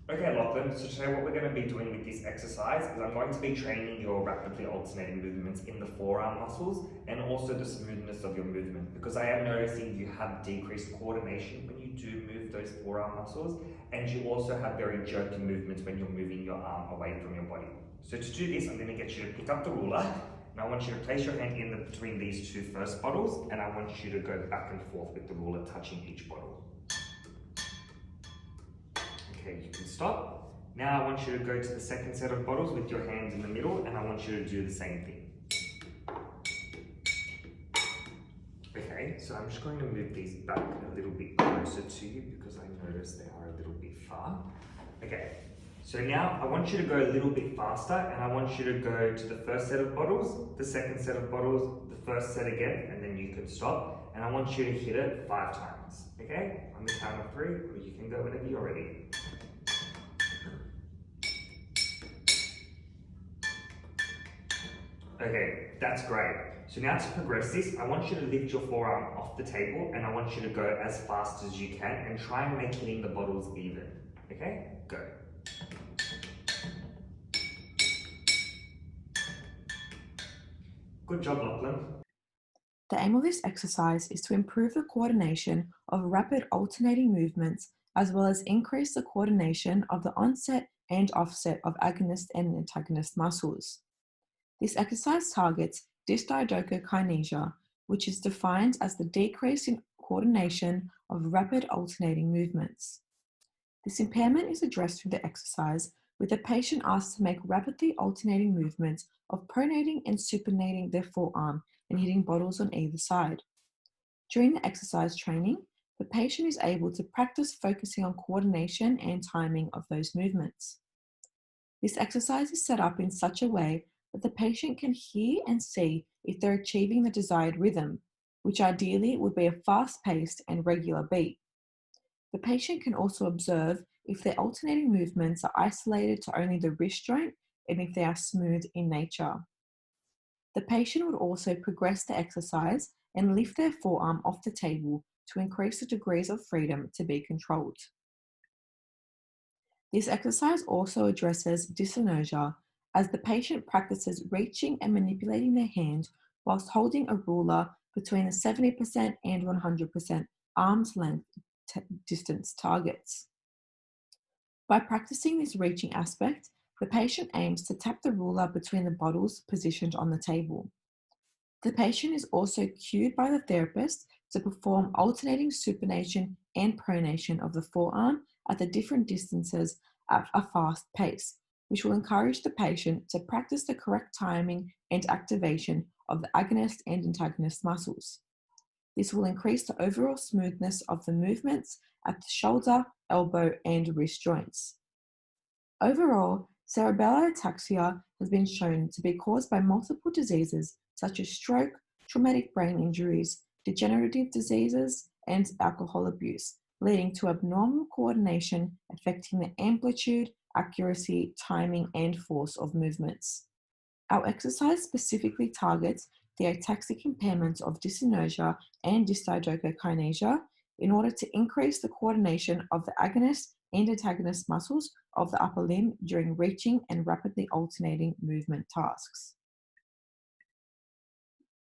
Okay, Lachlan, so today what we're going to be doing with this exercise is I'm going to be training your rapidly alternating movements in the forearm muscles and also the smoothness of your movement, because I am noticing you have decreased coordination when you do move those forearm muscles, and you also have very jerky movements when you're moving your arm away from your body. So to do this, I'm going to get you to pick up the ruler, and I want you to place your hand in between these two first bottles, and I want you to go back and forth with the ruler touching each bottle. Okay, you can stop. Now I want you to go to the second set of bottles with your hands in the middle, and I want you to do the same thing. Okay, so I'm just going to move these back a little bit closer to you because I notice they are a little bit far. Okay, so now I want you to go a little bit faster, and I want you to go to the first set of bottles, the second set of bottles, the first set again, and then you can stop. And I want you to hit it 5 times. Okay, on the count of 3, or you can go whenever you're ready. Okay, that's great. So now to progress this, I want you to lift your forearm off the table, and I want you to go as fast as you can and try and make hitting the bottles even. Okay, go. Good job, Lachlan. The aim of this exercise is to improve the coordination of rapid alternating movements as well as increase the coordination of the onset and offset of agonist and antagonist muscles. This exercise targets dysdiadochokinesia, which is defined as the decrease in coordination of rapid alternating movements. This impairment is addressed through the exercise, with the patient asked to make rapidly alternating movements of pronating and supinating their forearm and hitting bottles on either side. During the exercise training, the patient is able to practice focusing on coordination and timing of those movements. This exercise is set up in such a way that the patient can hear and see if they're achieving the desired rhythm, which ideally would be a fast-paced and regular beat. The patient can also observe if their alternating movements are isolated to only the wrist joint and if they are smooth in nature. The patient would also progress the exercise and lift their forearm off the table to increase the degrees of freedom to be controlled. This exercise also addresses dyssynergia as the patient practices reaching and manipulating their hand whilst holding a ruler between the 70% and 100% arm's length distance targets. By practicing this reaching aspect, the patient aims to tap the ruler between the bottles positioned on the table. The patient is also cued by the therapist to perform alternating supination and pronation of the forearm at the different distances at a fast pace, which will encourage the patient to practice the correct timing and activation of the agonist and antagonist muscles. This will increase the overall smoothness of the movements at the shoulder, elbow, and wrist joints. Overall, cerebellar ataxia has been shown to be caused by multiple diseases such as stroke, traumatic brain injuries, degenerative diseases, and alcohol abuse, leading to abnormal coordination affecting the amplitude, accuracy, timing, and force of movements. Our exercise specifically targets the ataxic impairments of dyssynergia and dysdiadochokinesia in order to increase the coordination of the agonist and antagonist muscles of the upper limb during reaching and rapidly alternating movement tasks.